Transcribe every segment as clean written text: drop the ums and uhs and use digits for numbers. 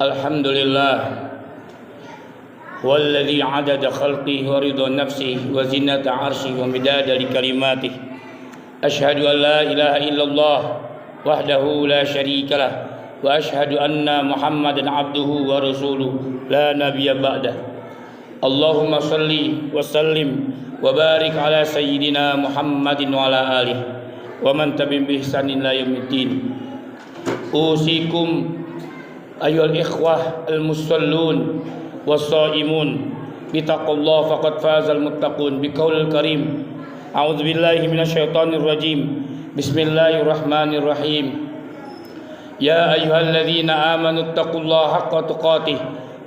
Alhamdulillah walladzi 'adada khalqihi wa ridha nafsihi wa zinata 'arsyihi wa midada li kalimatihi. Asyhadu an la ilaha illallah wahdahu la syarika lah wa asyhadu anna Muhammadan 'abduhu wa rasuluhu la nabiyya ba'dah. Allahumma shalli wa sallim wa barik ala sayyidina Muhammadin wa ala alihi wa man tabi'ahum bi ihsanin ila yaumiddin. Usikum ayyuhal ikhwah al-musallun was-shaimun bittaqullah faqad fazal muttaqun biqaulil karim. A'udzu billahi minasyaitonir rajim. Bismillahirrahmanirrahim. Ya ayyuhalladzina amanu taqullaha haqqa tuqatih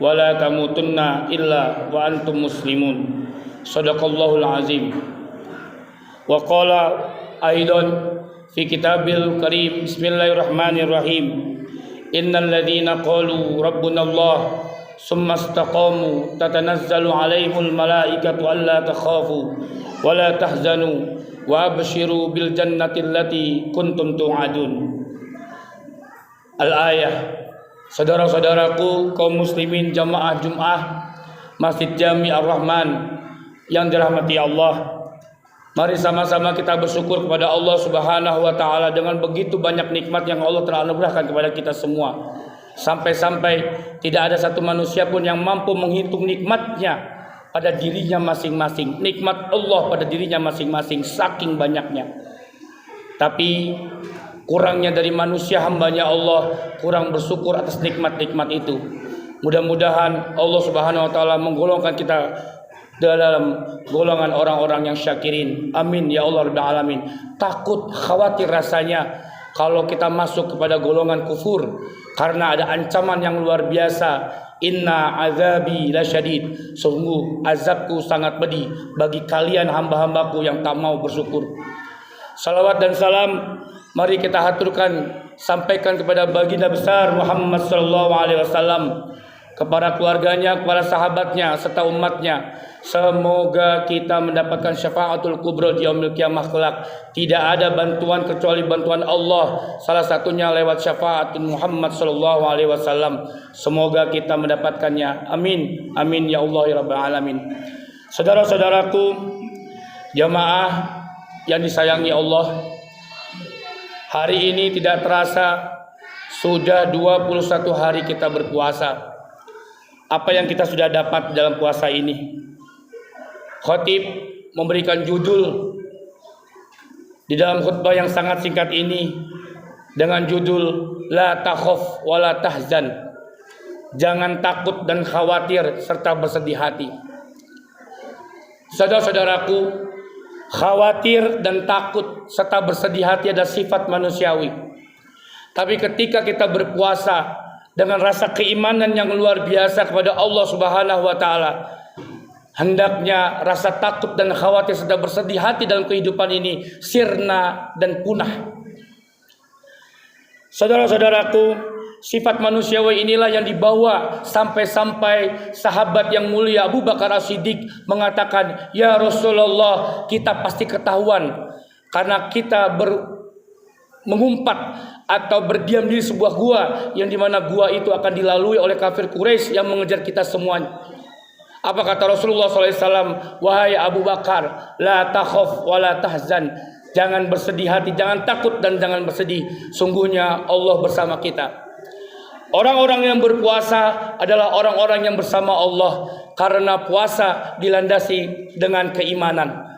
wa la tamutunna illa wa antum muslimun. Shadaqallahul azim. Wa qala aidan fi kitabil karim. Bismillahirrahmanirrahim. Innal ladzina qalu rabbuna Allah summa istaqamu tatanazzalu alaihimul malaikatu alla takhafu wa la tahzanu wa abshiru bil jannati allati kuntum tu'adun. Al-ayah. Saudara-saudaraku kaum muslimin jamaah Jumat Masjid Jami Ar-Rahman yang dirahmati Allah, mari sama-sama kita bersyukur kepada Allah Subhanahu wa taala dengan begitu banyak nikmat yang Allah telah anugerahkan kepada kita semua. Sampai-sampai tidak ada satu manusia pun yang mampu menghitung nikmatnya pada dirinya masing-masing. Nikmat Allah pada dirinya masing-masing saking banyaknya. Tapi kurangnya dari manusia hambanya Allah kurang bersyukur atas nikmat-nikmat itu. Mudah-mudahan Allah Subhanahu wa taala menggolongkan kita dalam golongan orang-orang yang syakirin. Amin ya Allah Rabbal Alamin. Takut, khawatir rasanya kalau kita masuk kepada golongan kufur, karena ada ancaman yang luar biasa. Inna azabi lasyadid. Sungguh azabku sangat pedih bagi kalian hamba-hambaku yang tak mau bersyukur. Salawat dan salam mari kita haturkan, sampaikan kepada baginda besar Muhammad sallallahu alaihi wasallam, kepada keluarganya, kepada sahabatnya serta umatnya. Semoga kita mendapatkan syafaatul kubra di yaumil qiyamah kelak. Tidak ada bantuan kecuali bantuan Allah, salah satunya lewat syafaat Muhammad sallallahu alaihi wasallam. Semoga kita mendapatkannya. Amin. Amin ya Allah ya rabbal alamin. Saudara-saudaraku jamaah yang disayangi Allah, hari ini tidak terasa sudah 21 hari kita berpuasa. Apa yang kita sudah dapat dalam puasa ini? Khatib memberikan judul di dalam khutbah yang sangat singkat ini dengan judul La takhaf wa la tahzan. Jangan takut dan khawatir serta bersedih hati. Saudara-saudaraku, khawatir dan takut serta bersedih hati adalah sifat manusiawi. Tapi ketika kita berpuasa dengan rasa keimanan yang luar biasa kepada Allah Subhanahu wa taala, hendaknya rasa takut dan khawatir serta bersedih hati dalam kehidupan ini sirna dan punah. Saudara-saudaraku, sifat manusiawi inilah yang dibawa sampai-sampai sahabat yang mulia Abu Bakar As-Siddiq mengatakan, "Ya Rasulullah, kita pasti ketahuan karena kita mengumpat atau berdiam di sebuah gua, yang dimana gua itu akan dilalui oleh kafir Quraisy yang mengejar kita semuanya." Apa kata Rasulullah SAW? Wahai Abu Bakar, la takhaf wa la tahzan. Jangan bersedih hati, jangan takut dan jangan bersedih. Sungguhnya Allah bersama kita. Orang-orang yang berpuasa adalah orang-orang yang bersama Allah, karena puasa dilandasi dengan keimanan.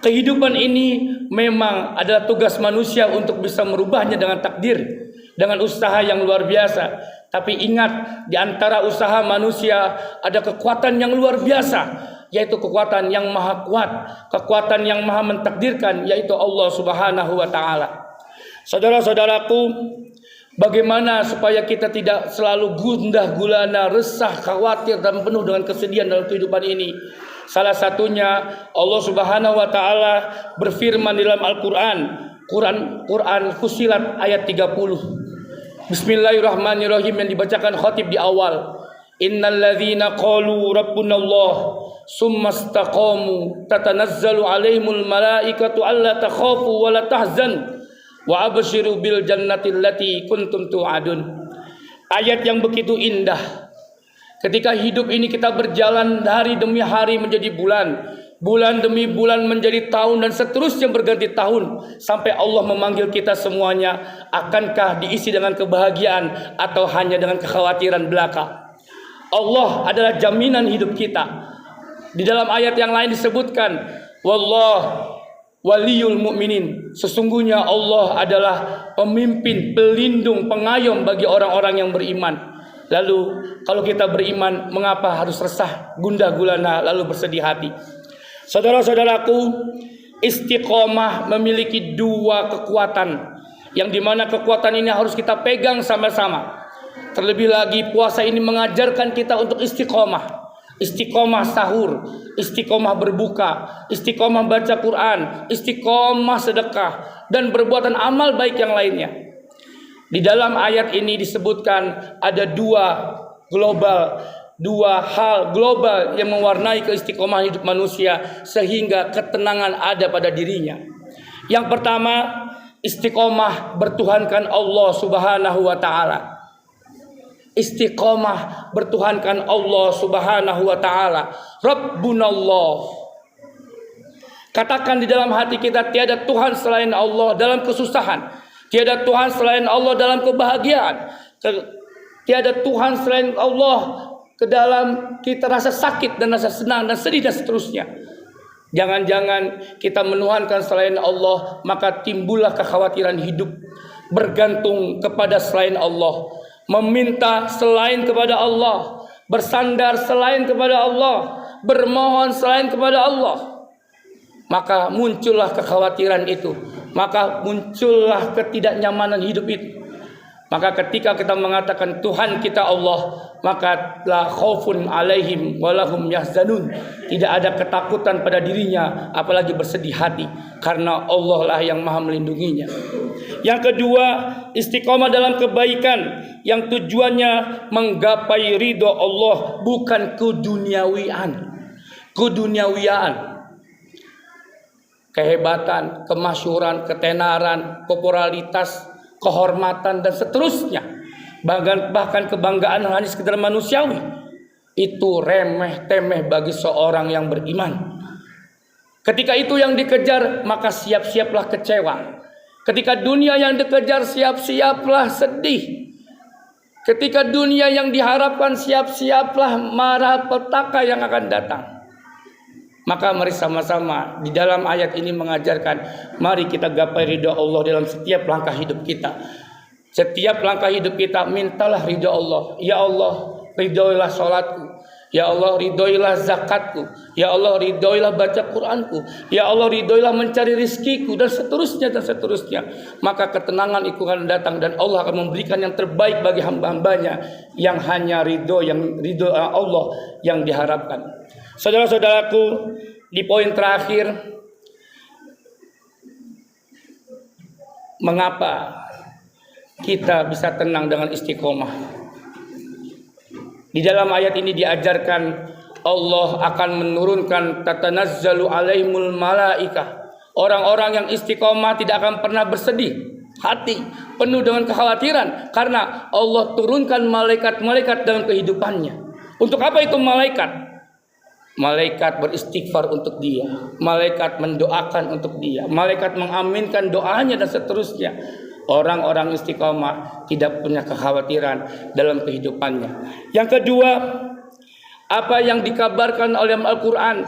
Kehidupan ini memang adalah tugas manusia untuk bisa merubahnya dengan takdir, dengan usaha yang luar biasa. Tapi ingat, di antara usaha manusia ada kekuatan yang luar biasa, yaitu kekuatan yang maha kuat, kekuatan yang maha mentakdirkan, yaitu Allah Subhanahu wa taala. Saudara-saudaraku, bagaimana supaya kita tidak selalu gundah gulana, resah, khawatir dan penuh dengan kesedihan dalam kehidupan ini? Salah satunya Allah Subhanahu wa taala berfirman dalam Al-Qur'an, Quran Fussilat ayat 30. Bismillahirrahmanirrahim yang dibacakan khatib di awal. Innal ladzina qalu rabbunallah summa istaqamu tatanazzalu alaihimul malaikatu alla takhafu wa la tahzan wa abshiru bil jannati allati kuntum tu'adun. Ayat yang begitu indah. Ketika hidup ini kita berjalan hari demi hari menjadi bulan, bulan demi bulan menjadi tahun, dan seterusnya berganti tahun sampai Allah memanggil kita semuanya. Akankah diisi dengan kebahagiaan atau hanya dengan kekhawatiran belaka? Allah adalah jaminan hidup kita. Di dalam ayat yang lain disebutkan, wallah waliyul mu'minin. Sesungguhnya Allah adalah pemimpin, pelindung, pengayom bagi orang-orang yang beriman. Lalu kalau kita beriman, mengapa harus resah, gundah gulana, lalu bersedih hati? Saudara-saudaraku, istiqomah memiliki dua kekuatan, yang dimana kekuatan ini harus kita pegang sama-sama. Terlebih lagi puasa ini mengajarkan kita untuk istiqomah. Istiqomah sahur, istiqomah berbuka, istiqomah baca Quran, istiqomah sedekah, dan perbuatan amal baik yang lainnya. Di dalam ayat ini disebutkan ada dua hal global yang mewarnai keistiqomahan hidup manusia sehingga ketenangan ada pada dirinya. Yang pertama, istiqomah bertuhankan Allah Subhanahu wa taala. Istiqomah bertuhankan Allah Subhanahu wa taala. Rabbunallah. Katakan di dalam hati kita, tiada Tuhan selain Allah dalam kesusahan, tiada Tuhan selain Allah dalam kebahagiaan, tiada Tuhan selain Allah ke dalam kita rasa sakit dan rasa senang dan sedih dan seterusnya. Jangan-jangan kita menuhankan selain Allah, maka timbullah kekhawatiran hidup, bergantung kepada selain Allah, meminta selain kepada Allah, bersandar selain kepada Allah, bermohon selain kepada Allah. Maka muncullah kekhawatiran itu, maka muncullah ketidaknyamanan hidup itu. Maka ketika kita mengatakan Tuhan kita Allah, maka la khaufun alaihim walahum yahzanun. Tidak ada ketakutan pada dirinya, apalagi bersedih hati, karena Allah lah yang maha melindunginya. Yang kedua, istiqomah dalam kebaikan yang tujuannya menggapai ridho Allah, bukan keduniawian. Kehebatan, kemasyhuran, ketenaran, popularitas, kehormatan dan seterusnya. Bahkan kebanggaan hanya sekedar manusiawi. Itu remeh temeh bagi seorang yang beriman. Ketika itu yang dikejar, maka siap-siaplah kecewa. Ketika dunia yang dikejar, siap-siaplah sedih. Ketika dunia yang diharapkan, siap-siaplah marah petaka yang akan datang. Maka mari sama-sama di dalam ayat ini mengajarkan, mari kita gapai ridho Allah dalam setiap langkah hidup kita. Setiap langkah hidup kita mintalah ridho Allah. Ya Allah, ridhoilah sholatku. Ya Allah, ridhoilah zakatku. Ya Allah, ridhoilah baca Quranku. Ya Allah, ridhoilah mencari rizkiku, dan seterusnya dan seterusnya. Maka ketenangan itu akan datang, dan Allah akan memberikan yang terbaik bagi hamba-hambanya yang hanya ridho Allah yang diharapkan. Saudara-saudaraku, di poin terakhir, mengapa kita bisa tenang dengan istiqomah? Di dalam ayat ini diajarkan Allah akan menurunkan tatanazzalu alaihimul malaikah. Orang-orang yang istiqomah tidak akan pernah bersedih hati, penuh dengan kekhawatiran, karena Allah turunkan malaikat-malaikat dalam kehidupannya. Untuk apa itu malaikat? Malaikat beristighfar untuk dia, malaikat mendoakan untuk dia, malaikat mengaminkan doanya dan seterusnya. Orang-orang istiqomah tidak punya kekhawatiran dalam kehidupannya. Yang kedua, apa yang dikabarkan oleh Al-Quran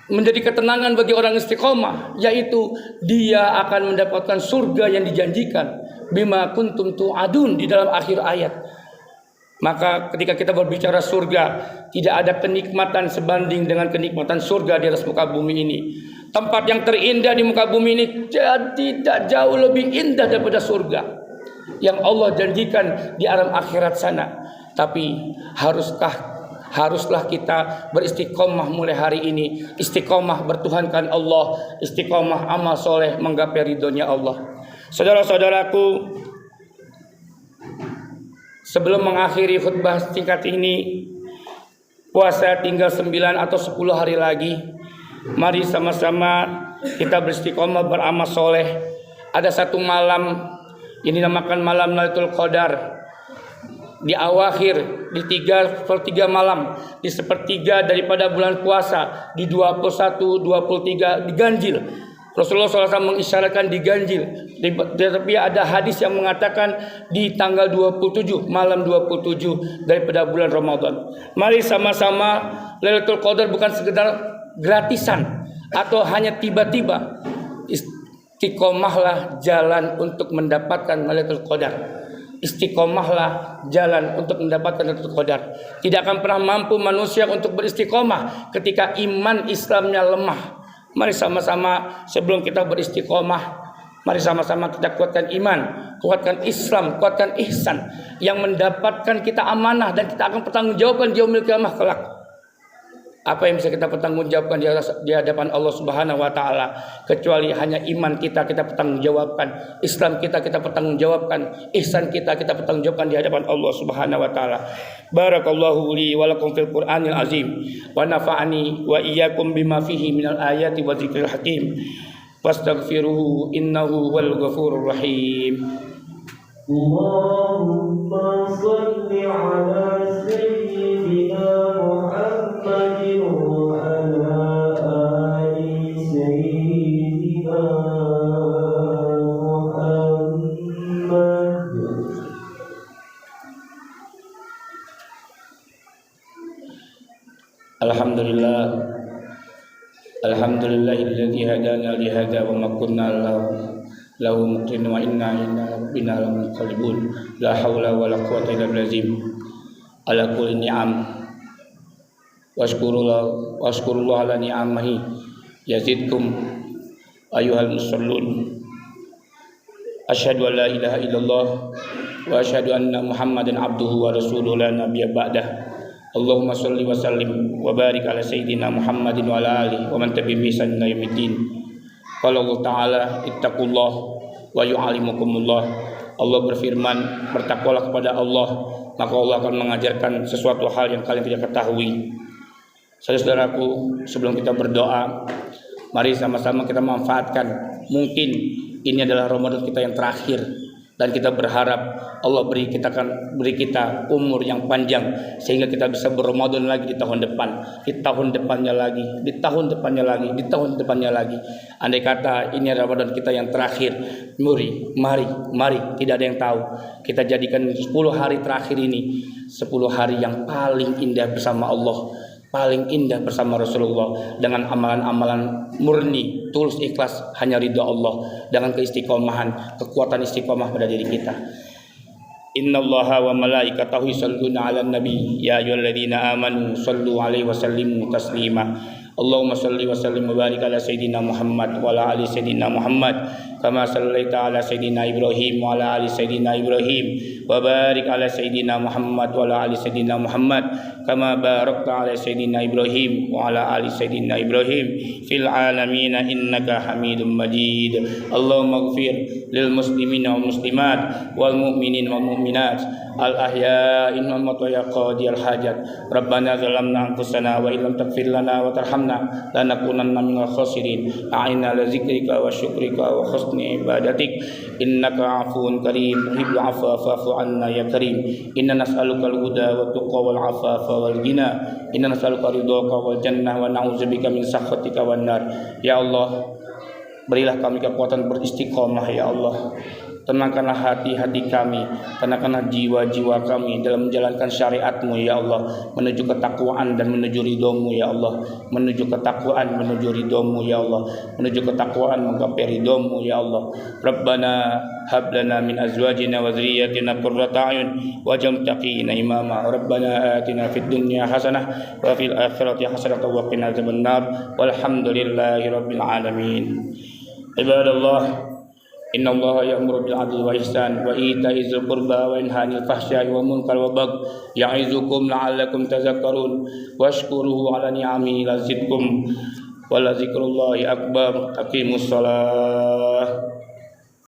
menjadi ketenangan bagi orang istiqomah, yaitu dia akan mendapatkan surga yang dijanjikan, bima kuntum tu'adun, di dalam akhir ayat. Maka ketika kita berbicara surga, tidak ada kenikmatan sebanding dengan kenikmatan surga di atas muka bumi ini. Tempat yang terindah di muka bumi ini tidak jauh lebih indah daripada surga yang Allah janjikan di alam akhirat sana. Tapi haruslah kita beristiqomah mulai hari ini. Istiqomah bertuhankan Allah, istiqomah amal soleh menggapai ridhonya Allah. Saudara-saudaraku, sebelum mengakhiri khutbah singkat ini, puasa tinggal 9 atau 10 hari lagi. Mari sama-sama kita beristiqomah beramal soleh. Ada satu malam yang dinamakan malam Lailatul Qadar. di awakhir, di 3/3 malam, di sepertiga daripada bulan puasa, di 21, 23 diganjil. Rasulullah SAW mengisyaratkan diganjil. Tetapi ada hadis yang mengatakan di tanggal 27, malam 27 daripada bulan Ramadan. Mari sama-sama, Lailatul Qadar bukan sekedar gratisan atau hanya tiba-tiba. Istiqomahlah jalan untuk mendapatkan Lailatul Qadar. Istiqomahlah jalan untuk mendapatkan Lailatul Qadar. Tidak akan pernah mampu manusia untuk beristiqomah ketika iman Islamnya lemah. Mari sama-sama sebelum kita beristiqomah, mari sama-sama kita kuatkan iman, kuatkan Islam, kuatkan ihsan yang mendapatkan kita amanah dan kita akan pertanggungjawabkan di yaumil qiyamah kelak. Apa yang bisa kita pertanggungjawabkan di hadapan Allah Subhanahu wa taala kecuali hanya iman kita pertanggungjawabkan, Islam kita pertanggungjawabkan, ihsan kita pertanggungjawabkan di hadapan Allah Subhanahu wa taala. Barakallahu li wa lakum fil Qur'anil azim wa nafa'ani wa iyyakum bima fihi minal ayati wa dzikril hakim. Wastaghfiruhu innahu wal ghafurur rahim. Allahumma shalli ala sayyidina Muhammadin wa ala ali sayyidina Muhammad. Alhamdulillahilladzi hadana li hadza wa ma kunna lahu muqrinin wa inna ila rabbina lamunqalibun. La haula wala quwwata illa billah. Ala kulli ni'am washkurullah ala ni'amihi yazidkum ayyuhal musallun. Asyhadu an la ilaha illallah wa asyhadu anna Muhammadan abduhu wa rasuluhu la nabiyya ba'dah. Allahumma shalli wa sallim wa barik ala sayyidina Muhammadin wa ala alihi wa man tabi'ahum bi ihsan ila yaumiddin. Qala Allah Ta'ala ittaqullah wa yu'allimukumullah. Allah berfirman, bertakwalah kepada Allah, maka Allah akan mengajarkan sesuatu hal yang kalian tidak ketahui. Saudaraku, sebelum kita berdoa, mari sama-sama kita manfaatkan. Mungkin ini adalah Ramadan kita yang terakhir dan kita berharap Allah beri kita umur yang panjang sehingga kita bisa berRamadan lagi di tahun depan, di tahun depannya lagi, di tahun depannya lagi, di tahun depannya lagi. Andai kata ini Ramadan kita yang terakhir, mari tidak ada yang tahu. Kita jadikan 10 hari terakhir ini 10 hari yang paling indah bersama Allah, paling indah bersama Rasulullah, dengan amalan-amalan murni, tulus, ikhlas, hanya ridha Allah, dengan keistiqomahan, kekuatan istiqomah pada diri kita. Innallaha wa malaikatahu yusholluna 'alan nabi ya ayyuhalladzina amanu shallu 'alaihi wa sallimu taslima. Allahumma shalli wa sallim wa barik ala sayyidina Muhammad wa ala ali sayyidina Muhammad kama sallaita ala sayyidina Ibrahim wa ala ali sayyidina Ibrahim wa barik ala sayyidina Muhammad wa ala ali sayyidina Muhammad kama barakta ala sayyidina Ibrahim wa ala ali sayyidina Ibrahim fil alamin innaka Hamidum Majid. Allahumma ighfir lil muslimina wal muslimat wal mu'minin wal mu'minat al ahya'in wal qadiyal hajat. Rabbana zalamna anfusana wa illam taghfir lana wa tarhamna lanakunanna minal khasirin. A'inna ala zikrika wa syukrika wa husni ibadatik innaka afuwun karim tuhibbul afwa fa'fu anna ya karim. Inna nas'aluka al-huda wa tuqa wal afafa wal ghina. Inna nas'aluka ridhaka wal jannah wa na'udzubika min sakhatika wan nar. Ya Allah, berilah kami kekuatan beristiqomah ya Allah. Tenangkanlah hati-hati kami, tenangkanlah jiwa-jiwa kami dalam menjalankan syariat-Mu ya Allah, menuju ketakwaan dan menuju ridho-Mu ya Allah, menuju ketakwaan menuju ridho-Mu ya Allah, menuju ketakwaan menggapai ridho-Mu ya Allah. Rabbana hab lana min azwajina wa dzurriyyatina qurrata a'yun waj'alna muttaqina imama. Rabbana atina fid dunya hasanah wa fil akhirati hasanah wa qina adzabannar. Walhamdulillahi rabbil alamin. Ibadallah, Inna Allah ya'muru bil 'adli wa ihsan wa ita'i dzil qurba wa yanha 'anil fahsya'i wal munkari wal baghi ya'izukum la'allakum tadhakkarun washkuruhu 'ala ni'amihi yazidkum wa la dzikrullahi akbar. Aqimus shalah.